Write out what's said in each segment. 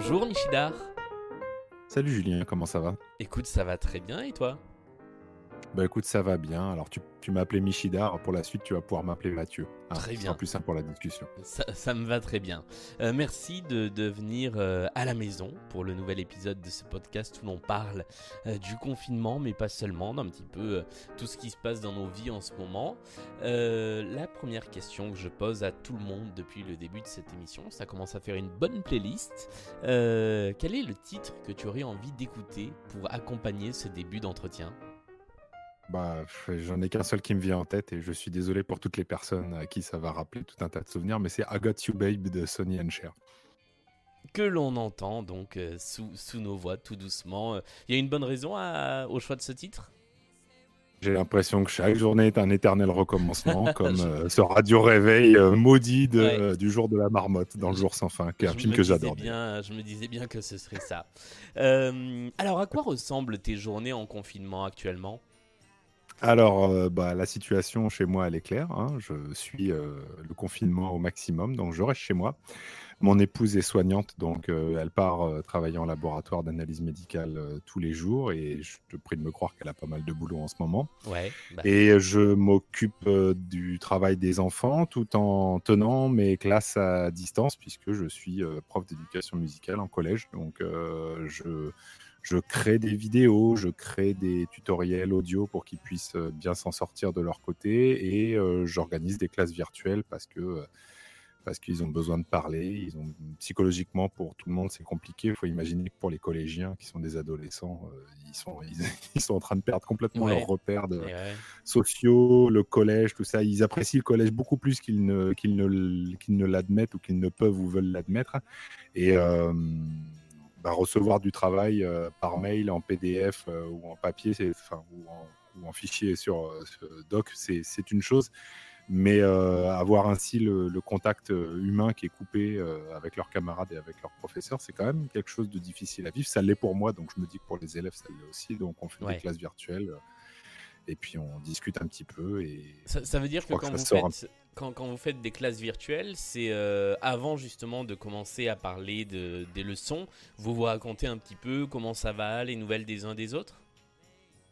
Bonjour Michidar. Salut Julien, comment ça va? Écoute, ça va très bien et toi? Bah écoute, ça va bien. Alors tu m'as appelé Michidar, pour la suite tu vas pouvoir m'appeler Mathieu. Hein, Très ce sera bien, plus simple pour la discussion. ça me va très bien. Merci de venir à la maison pour le nouvel épisode de ce podcast où l'on parle du confinement, mais pas seulement, d'un petit peu tout ce qui se passe dans nos vies en ce moment. La première question que je pose à tout le monde depuis le début de cette émission, ça commence à faire une bonne playlist. Quel est le titre que tu aurais envie d'écouter pour accompagner ce début d'entretien? J'en ai qu'un seul qui me vient en tête et je suis désolé pour toutes les personnes à qui ça va rappeler tout un tas de souvenirs, mais c'est I Got You Babe de Sonny and Cher. Que l'on entend donc sous nos voix tout doucement. Il y a une bonne raison au choix de ce titre? J'ai l'impression que chaque journée est un éternel recommencement, comme je, ce radio réveil maudit ouais, du jour de la marmotte dans Le je, jour sans fin, qui est un film me que disais j'adore d'ailleurs. bien, je me disais bien que ce serait ça. Alors, à quoi ressemblent tes journées en confinement actuellement? Alors, la situation chez moi, elle est claire, hein. Je suis le confinement au maximum, donc je reste chez moi. Mon épouse est soignante, donc elle part travailler en laboratoire d'analyse médicale tous les jours et je te prie de me croire qu'elle a pas mal de boulot en ce moment. Ouais, bah oui. Et je m'occupe du travail des enfants tout en tenant mes classes à distance puisque je suis prof d'éducation musicale en collège. Donc, je crée des vidéos, je crée des tutoriels audio pour qu'ils puissent bien s'en sortir de leur côté et j'organise des classes virtuelles parce qu'ils ont besoin de parler. Psychologiquement, pour tout le monde, c'est compliqué. Il faut imaginer que pour les collégiens, qui sont des adolescents, ils sont en train de perdre complètement leurs Ouais, repères ouais. sociaux, le collège, tout ça. Ils apprécient le collège beaucoup plus qu'ils ne l'admettent ou qu'ils ne peuvent ou veulent l'admettre. Et recevoir du travail par mail, en PDF ou en papier, ou en fichier sur doc, c'est une chose. Mais avoir ainsi le contact humain qui est coupé avec leurs camarades et avec leurs professeurs, c'est quand même quelque chose de difficile à vivre. Ça l'est pour moi, donc je me dis que pour les élèves, ça l'est aussi. Donc on fait des Ouais. classes virtuelles et puis on discute un petit peu. Et Ça veut je dire que crois que quand ça vous sort un faites, quand vous faites des classes virtuelles, c'est avant justement de commencer à parler des leçons, vous vous racontez un petit peu comment ça va, les nouvelles des uns des autres?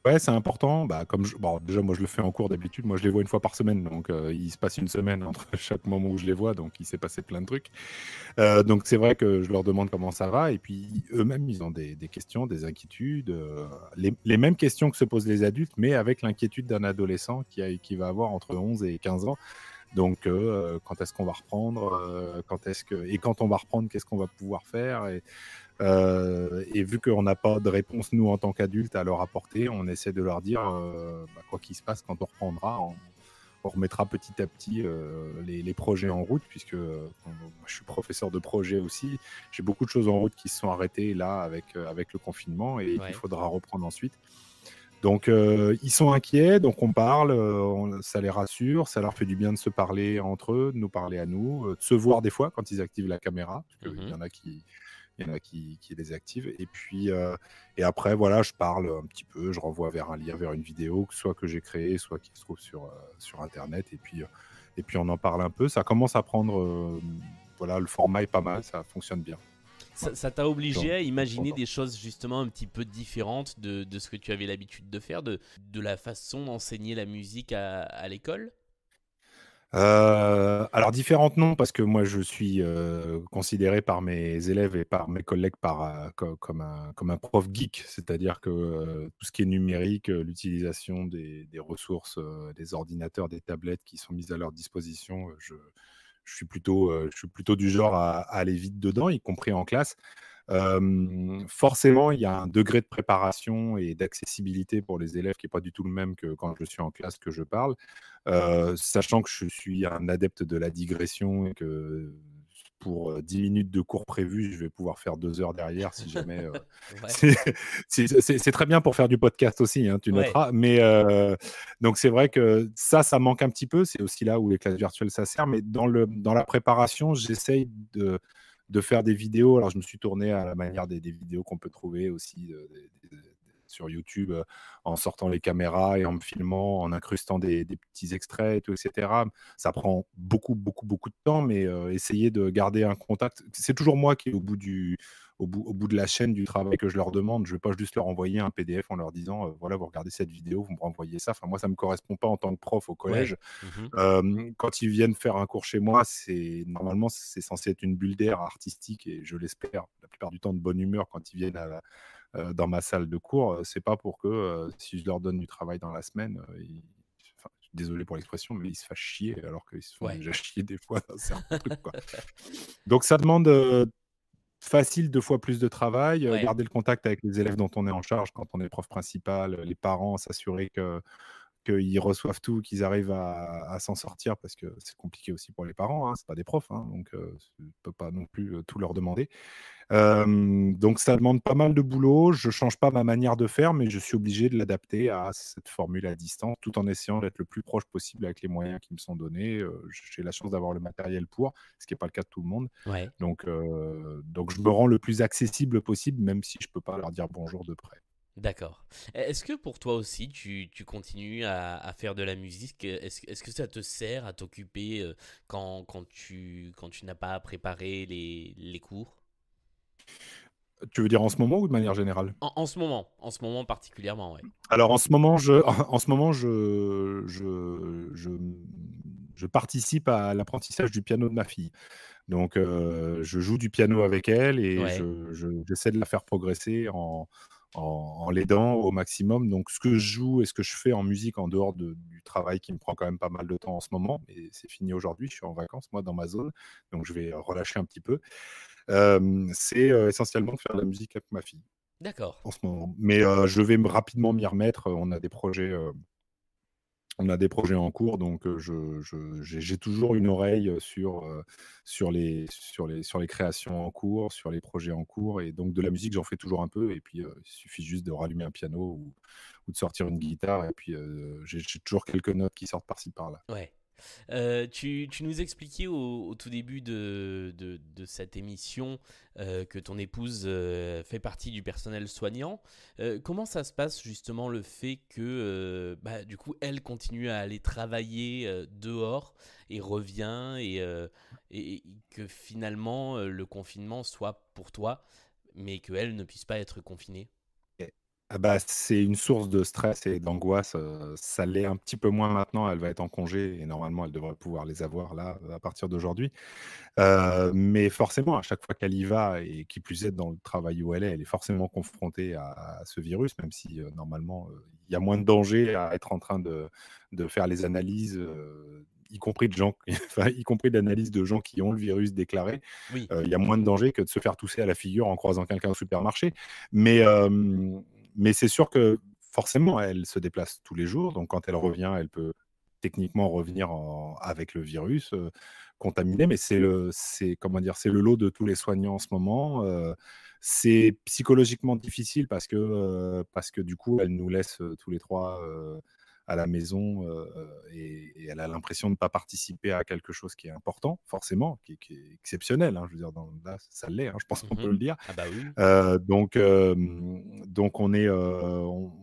Ouais, c'est important. Déjà, moi, je le fais en cours d'habitude. Moi, je les vois une fois par semaine. Donc, il se passe une semaine entre chaque moment où je les vois. Donc, il s'est passé plein de trucs. Donc, c'est vrai que je leur demande comment ça va. Et puis, eux-mêmes, ils ont des questions, des inquiétudes. Les mêmes questions que se posent les adultes, mais avec l'inquiétude d'un adolescent qui va avoir entre 11 et 15 ans. Donc, quand est-ce qu'on va reprendre et quand on va reprendre, qu'est-ce qu'on va pouvoir faire et vu qu'on n'a pas de réponse, nous, en tant qu'adultes, à leur apporter, on essaie de leur dire, quoi qu'il se passe, quand on reprendra, on remettra petit à petit les projets en route, puisque moi, je suis professeur de projet aussi. J'ai beaucoup de choses en route qui se sont arrêtées là avec le confinement et qu'il Ouais. faudra reprendre ensuite. Donc, ils sont inquiets, donc on parle, ça les rassure, ça leur fait du bien de se parler entre eux, de nous parler à nous, de se voir des fois quand ils activent la caméra, parce qu'il Mhm. y en a qui les activent. Et puis, et après, voilà, je parle un petit peu, je renvoie vers un lien, vers une vidéo, soit que j'ai créée, soit qui se trouve sur Internet. Et puis, on en parle un peu. Ça commence à prendre, voilà, le format est pas mal, ça fonctionne bien. Voilà. Ça t'a obligé Donc, à je suis imaginer content. des choses justement un petit peu différentes de ce que tu avais l'habitude de faire, de la façon d'enseigner la musique à l'école? Alors différentes non, parce que moi je suis considéré par mes élèves et par mes collègues comme un prof geek. C'est-à-dire que tout ce qui est numérique, l'utilisation des ressources, des ordinateurs, des tablettes qui sont mises à leur disposition, je suis plutôt du genre à aller vite dedans, y compris en classe. Forcément, il y a un degré de préparation et d'accessibilité pour les élèves qui est pas du tout le même que quand je suis en classe, que je parle. Sachant que je suis un adepte de la digression et que pour 10 minutes de cours prévus, je vais pouvoir faire 2 heures derrière si jamais, Ouais. c'est c'est très bien pour faire du podcast aussi, hein, tu Ouais. noteras. Mais donc c'est vrai que ça manque un petit peu. C'est aussi là où les classes virtuelles, ça sert. Mais dans la préparation, j'essaye de faire des vidéos. Alors je me suis tourné à la manière des vidéos qu'on peut trouver aussi, sur YouTube en sortant les caméras et en me filmant, en incrustant des petits extraits et tout, et cetera. Ça prend beaucoup, beaucoup, beaucoup de temps, mais essayer de garder un contact. C'est toujours moi qui est au bout de la chaîne du travail que je leur demande. Je ne vais pas juste leur envoyer un PDF en leur disant voilà, vous regardez cette vidéo, vous me renvoyez ça. Enfin, moi, ça ne me correspond pas en tant que prof au Ouais. collège. Mmh. Quand ils viennent faire un cours chez moi, normalement, c'est censé être une bulle d'air artistique et je l'espère, la plupart du temps de bonne humeur quand ils viennent dans ma salle de cours. C'est pas pour que, si je leur donne du travail dans la semaine, enfin, désolé pour l'expression, mais ils se fassent chier alors qu'ils se font Ouais. déjà chier des fois dans certains trucs, quoi. Donc ça demande, facile 2 fois plus de travail, Ouais. garder le contact avec les élèves dont on est en charge quand on est prof principal, les parents, s'assurer qu'ils reçoivent tout, qu'ils arrivent à s'en sortir parce que c'est compliqué aussi pour les parents, hein, c'est pas des profs, hein, donc on peut pas non plus, tout leur demander. Donc ça demande pas mal de boulot. Je change pas ma manière de faire, mais je suis obligé de l'adapter à cette formule à distance, tout en essayant d'être le plus proche possible avec les moyens qui me sont donnés. J'ai la chance d'avoir le matériel pour, ce qui est pas le cas de tout le monde. Ouais. Donc je me rends le plus accessible possible, même si je peux pas leur dire bonjour de près. D'accord. Est-ce que pour toi aussi, tu continues à faire de la musique? Est-ce que ça te sert à t'occuper quand tu n'as pas à préparer les cours? Tu veux dire en ce moment ou de manière générale? En ce moment particulièrement, ouais. Alors en ce moment, je participe à l'apprentissage du piano de ma fille. Donc je joue du piano avec elle et Ouais, j'essaie de la faire progresser en l'aidant au maximum. Donc ce que je joue et ce que je fais en musique en dehors du travail qui me prend quand même pas mal de temps en ce moment, et c'est fini aujourd'hui, je suis en vacances moi dans ma zone, donc je vais relâcher un petit peu. C'est, essentiellement de faire de la musique avec ma fille d'accord. en ce moment. Mais je vais rapidement m'y remettre. On a des projets en cours, donc j'ai toujours une oreille, sur les créations en cours, sur les projets en cours, et donc de la musique, j'en fais toujours un peu, et puis, il suffit juste de rallumer un piano ou de sortir une guitare, et puis, j'ai toujours quelques notes qui sortent par-ci par-là. Ouais. Tu nous expliquais au tout début de cette émission que ton épouse fait partie du personnel soignant. Comment ça se passe justement le fait que bah, du coup elle continue à aller travailler dehors et revient et que finalement le confinement soit pour toi mais qu'elle ne puisse pas être confinée? Et ah bah, c'est une source de stress et d'angoisse, ça l'est un petit peu moins maintenant, elle va être en congé et normalement elle devrait pouvoir les avoir là, à partir d'aujourd'hui. Mais forcément, à chaque fois qu'elle y va, et qui plus est dans le travail où elle est forcément confrontée à ce virus, même si, normalement, il y a moins de danger à être en train de faire les analyses, y compris de gens enfin, y compris d'analyses de gens qui ont le virus déclaré. Oui. Il y a moins de danger que de se faire tousser à la figure en croisant quelqu'un au supermarché. Mais c'est sûr que forcément, elle se déplace tous les jours, donc quand elle revient, elle peut techniquement revenir avec le virus, contaminé, mais comment dire? C'est le lot de tous les soignants en ce moment. C'est psychologiquement difficile parce que du coup, elle nous laisse, tous les 3 à la maison, et elle a l'impression de ne pas participer à quelque chose qui est important, forcément, qui est exceptionnel, hein. Je veux dire, là, ça l'est, hein, je pense qu'on peut Mhm. le dire. Ah bah oui. Donc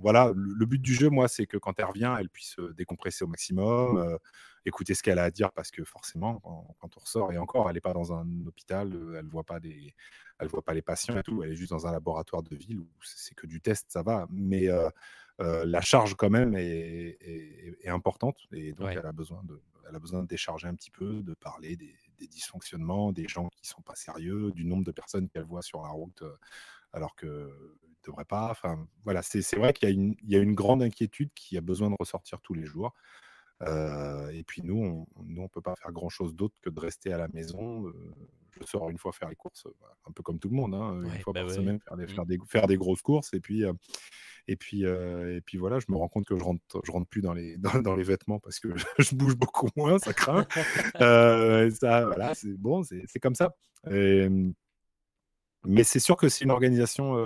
voilà, le but du jeu, moi, c'est que quand elle revient, elle puisse, décompresser au maximum, écouter ce qu'elle a à dire, parce que forcément, quand on ressort, et encore, elle est pas dans un hôpital, elle voit pas les patients et tout, elle est juste dans un laboratoire de ville où c'est que du test, ça va. Mais la charge quand même est importante, et donc Ouais. elle a besoin de décharger un petit peu, de parler des dysfonctionnements, des gens qui sont pas sérieux, du nombre de personnes qu'elle voit sur la route, alors qu'elle ne devrait pas. Enfin, voilà, c'est vrai qu'il y a une grande inquiétude qui a besoin de ressortir tous les jours. Et puis nous, on peut pas faire grand-chose d'autre que de rester à la maison. Je sors une fois faire les courses, bah, un peu comme tout le monde, hein, une Ouais, fois bah par ouais. semaine, faire des Mm. faire des faire des grosses courses, et puis voilà, je me rends compte que je rentre plus dans les vêtements parce que je bouge beaucoup moins, ça craint. Ça, voilà, c'est bon, c'est comme ça. Hem, mais c'est sûr que c'est une organisation,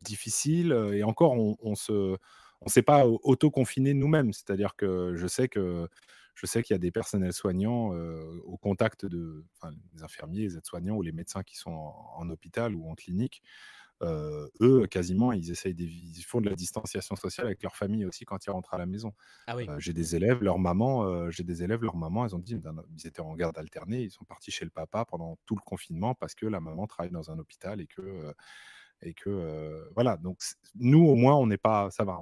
difficile, et encore on s'est pas auto-confinés nous-mêmes. C'est-à-dire que je sais qu'il y a des personnels soignants, au contact de, enfin, les infirmiers, les aides-soignants ou les médecins qui sont en hôpital ou en clinique, eux, quasiment, ils font de la distanciation sociale avec leur famille aussi quand ils rentrent à la maison. Ah oui. J'ai des élèves, leur maman, elles ont dit, ils étaient en garde alternée, ils sont partis chez le papa pendant tout le confinement parce que la maman travaille dans un hôpital voilà. Donc nous, au moins, on n'est pas, ça va,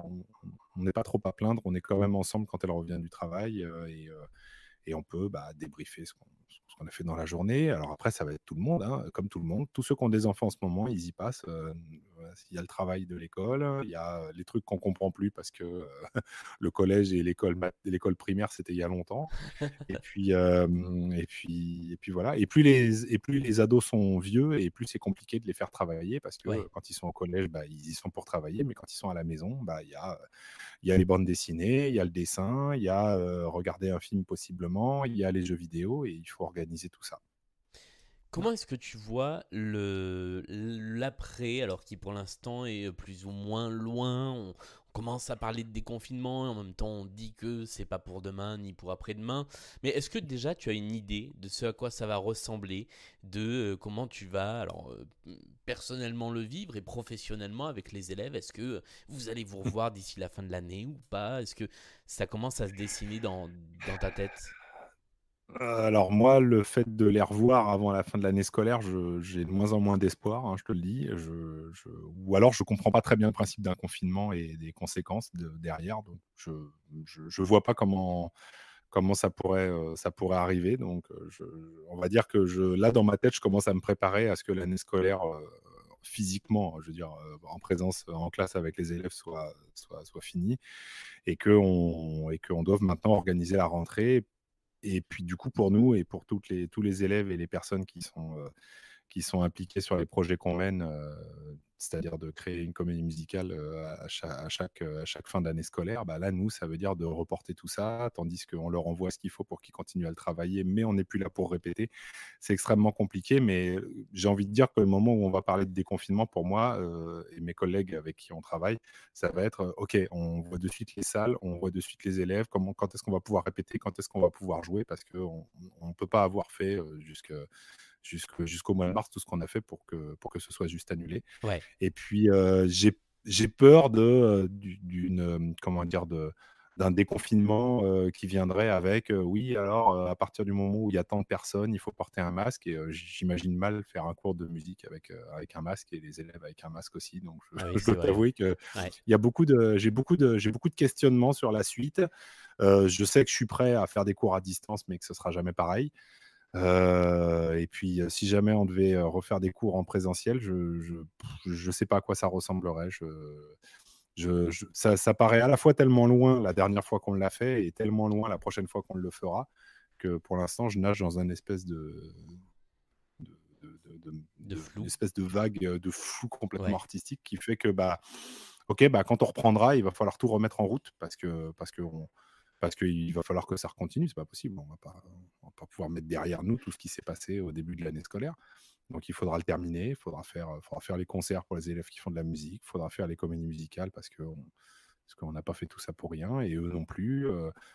on n'est pas trop à plaindre, on est quand même ensemble quand elle revient du travail, et on peut, débriefer ce qu'on a fait dans la journée. Alors après, ça va être tout le monde, hein, comme tout le monde. Tous ceux qui ont des enfants en ce moment, ils y passent. Voilà, il y a le travail de l'école, il y a les trucs qu'on comprend plus parce que le collège et l'école primaire, c'était il y a longtemps. Et puis voilà. Et plus les ados sont vieux, et plus c'est compliqué de les faire travailler parce que Ouais. quand ils sont au collège, ils y sont pour travailler, mais quand ils sont à la maison, il y a les bandes dessinées, il y a le dessin, il y a regarder un film possiblement, il y a les jeux vidéo, et il faut organiser tout ça. Comment est-ce que tu vois l'après, alors qui pour l'instant est plus ou moins loin? On commence à parler de déconfinement et en même temps on dit que c'est pas pour demain ni pour après-demain. Mais est-ce que déjà tu as une idée de ce à quoi ça va ressembler, de comment tu vas alors personnellement le vivre et professionnellement avec les élèves? Est-ce que vous allez vous revoir d'ici la fin de l'année ou pas? Est-ce que ça commence à se dessiner dans ta tête? Alors moi, le fait de les revoir avant la fin de l'année scolaire, j'ai de moins en moins d'espoir, hein, je te le dis. Ou alors je comprends pas très bien le principe d'un confinement et des conséquences derrière. Donc je vois pas comment ça pourrait arriver. Donc on va dire que là, dans ma tête, je commence à me préparer à ce que l'année scolaire, physiquement, je veux dire, en présence, en classe avec les élèves, soit finie, et qu'on doive maintenant organiser la rentrée. Et puis du coup, pour nous et pour tous les élèves et les personnes qui sont impliqués sur les projets qu'on mène, c'est-à-dire de créer une comédie musicale, à chaque fin d'année scolaire, là, nous, ça veut dire de reporter tout ça, tandis qu'on leur envoie ce qu'il faut pour qu'ils continuent à le travailler, mais on n'est plus là pour répéter. C'est extrêmement compliqué, mais j'ai envie de dire que le moment où on va parler de déconfinement, pour moi, et mes collègues avec qui on travaille, ça va être, OK, on voit de suite les salles, on voit de suite les élèves, quand est-ce qu'on va pouvoir répéter, quand est-ce qu'on va pouvoir jouer, parce qu'on ne peut pas avoir fait, jusqu'au mois de mars tout ce qu'on a fait pour que ce soit juste annulé. Ouais. Et puis, j'ai peur comment dire? D'un déconfinement, qui viendrait avec, oui, alors, à partir du moment où il y a tant de personnes, il faut porter un masque, et j'imagine mal faire un cours de musique avec un masque, et les élèves avec un masque aussi. Donc je Ah oui, je c'est dois vrai. t'avouer qu'il Ouais. y a j'ai beaucoup de questionnements sur la suite. Je sais que je suis prêt à faire des cours à distance, mais que ce sera jamais pareil. Et puis, si jamais on devait, refaire des cours en présentiel, je sais pas à quoi ça ressemblerait. Ça paraît à la fois tellement loin la dernière fois qu'on l'a fait, et tellement loin la prochaine fois qu'on le fera, que pour l'instant, je nage dans un espèce De une flou. espèce de vague, de flou complètement Ouais. artistique, qui fait que, OK, quand on reprendra, il va falloir tout remettre en route, parce qu'il va falloir que ça recontinue, c'est pas possible. On va pas pouvoir mettre derrière nous tout ce qui s'est passé au début de l'année scolaire. Donc il faudra le terminer, il faudra faire les concerts pour les élèves qui font de la musique, il faudra faire les comédies musicales parce qu'on n'a pas fait tout ça pour rien, et eux non plus.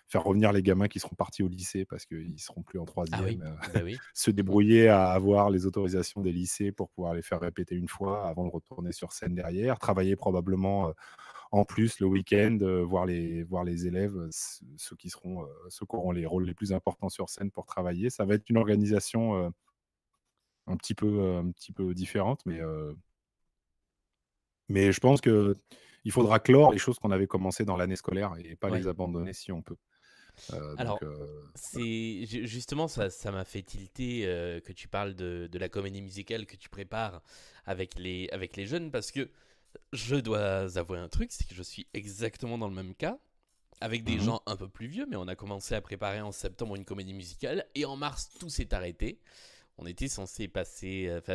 Faire revenir les gamins qui seront partis au lycée parce qu'ils seront plus en Ah oui, troisième, bah oui. se débrouiller à avoir les autorisations des lycées pour pouvoir les faire répéter une fois avant de retourner sur scène derrière, travailler probablement, en plus le week-end, voir les élèves, ceux qui auront les rôles les plus importants sur scène pour travailler. Ça va être une organisation, un petit peu différente, mais je pense qu'il faudra clore les choses qu'on avait commencées dans l'année scolaire et pas les Ouais. abandonner si on peut. Donc Alors, justement, ça m'a fait tilter que tu parles de la comédie musicale que tu prépares avec les jeunes, parce que je dois avouer un truc, c'est que je suis exactement dans le même cas, avec des mmh gens un peu plus vieux, mais on a commencé à préparer en septembre une comédie musicale, et en mars, tout s'est arrêté. On était censé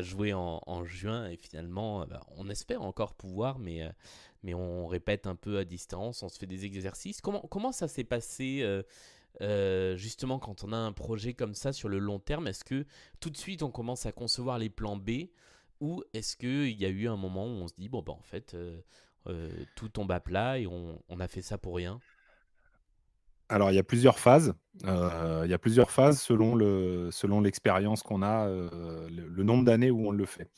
jouer en juin, et finalement, on espère encore pouvoir, mais on répète un peu à distance, on se fait des exercices. Comment ça s'est passé justement quand on a un projet comme ça sur le long terme? Est-ce que tout de suite on commence à concevoir les plans B, ou est-ce qu'il y a eu un moment où on se dit, bon, bah en fait, tout tombe à plat et on a fait ça pour rien? Alors, il y a plusieurs phases. Selon l'expérience qu'on a, le nombre d'années où on le fait.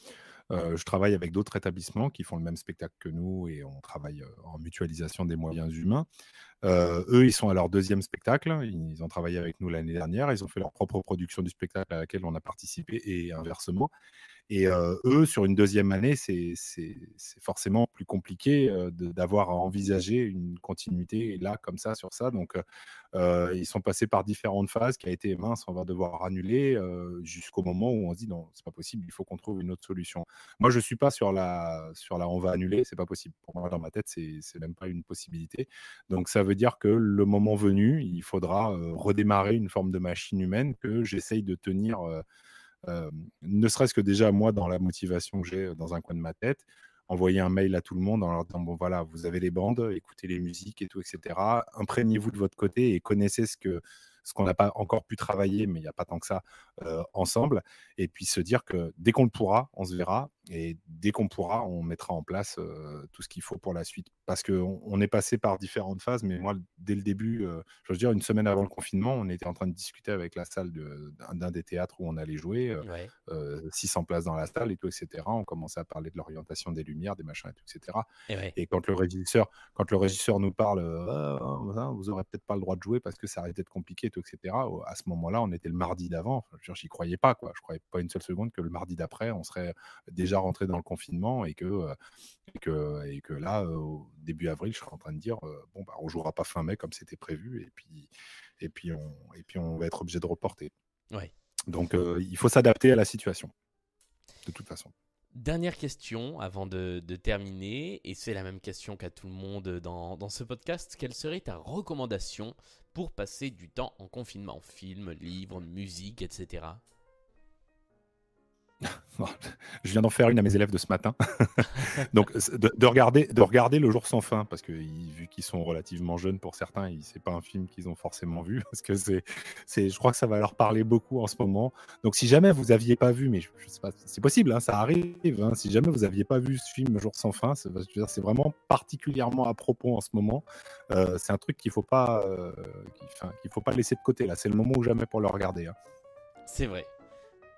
Je travaille avec d'autres établissements qui font le même spectacle que nous et on travaille, en mutualisation des moyens humains. Eux, ils sont à leur deuxième spectacle. Ils ont travaillé avec nous l'année dernière. Ils ont fait leur propre production du spectacle à laquelle on a participé et inversement. Et eux, sur une deuxième année, c'est forcément plus compliqué, d'avoir à envisager une continuité là, comme ça, sur ça. Donc, ils sont passés par différentes phases qui a été: «Mince, on va devoir annuler», jusqu'au moment où on se dit: «Non, c'est pas possible, il faut qu'on trouve une autre solution». Moi, je suis pas sur la «on va annuler», c'est pas possible. Pour moi, dans ma tête, c'est même pas une possibilité. Donc ça veut dire que le moment venu, il faudra, redémarrer une forme de machine humaine que j'essaye de tenir, ne serait-ce que déjà moi dans la motivation que j'ai, dans un coin de ma tête, envoyer un mail à tout le monde en leur disant: «Bon voilà, vous avez les bandes, écoutez les musiques et tout et cetera. Imprégnez-vous de votre côté et connaissez ce qu'on n'a pas encore pu travailler, mais il y a pas tant que ça, ensemble» et puis se dire que dès qu'on le pourra, on se verra et dès qu'on pourra, on mettra en place, tout ce qu'il faut pour la suite. Parce qu'on est passé par différentes phases, mais moi dès le début, je veux dire une semaine avant le confinement, on était en train de discuter avec la salle d'un des théâtres où on allait jouer, Ouais. 600 places dans la salle et tout et cetera. On commençait à parler de l'orientation des lumières, des machins et tout et cetera Et ouais. et quand le régisseur nous parle, «Ah, vous aurez peut-être pas le droit de jouer parce que ça risque d'être compliqué et tout et cetera», à ce moment-là, on était le mardi d'avant. Enfin, je veux dire, j'y croyais pas, quoi. Je croyais pas une seule seconde que le mardi d'après, on serait déjà rentré dans le confinement et que là, au début avril, je serais en train de dire, «Bon, bah, on jouera pas fin mai comme c'était prévu et puis on va être obligé de reporter». Ouais. Donc, il faut s'adapter à la situation, de toute façon. Dernière question avant de terminer, et c'est la même question qu'à tout le monde dans ce podcast. Quelle serait ta recommandation pour passer du temps en confinement? Film, livre, musique, etc. Je viens d'en faire une à mes élèves de ce matin. Donc, de regarder Le Jour sans fin, parce que vu qu'ils sont relativement jeunes pour certains, c'est pas un film qu'ils ont forcément vu, parce que je crois que ça va leur parler beaucoup en ce moment. Donc, si jamais vous aviez pas vu, mais je sais pas, c'est possible, hein, ça arrive, hein, si jamais vous aviez pas vu ce film Le Jour sans fin, je veux dire, c'est vraiment particulièrement à propos en ce moment. C'est un truc qu'il faut pas laisser de côté là. C'est le moment ou jamais pour le regarder, hein. C'est vrai.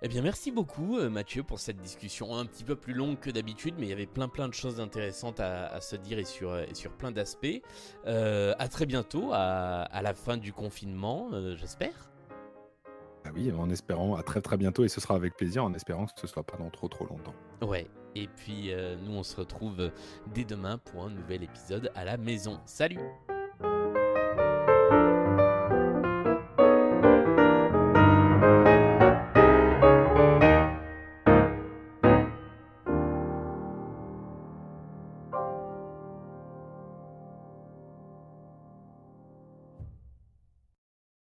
Eh bien, merci beaucoup, Mathieu, pour cette discussion un petit peu plus longue que d'habitude, mais il y avait plein de choses intéressantes à se dire et sur plein d'aspects. À très bientôt, à la fin du confinement, j'espère. Ah oui, en espérant à très très bientôt et ce sera avec plaisir, en espérant que ce soit pas dans trop trop longtemps. Ouais. Et puis, nous, on se retrouve dès demain pour un nouvel épisode à la maison. Salut!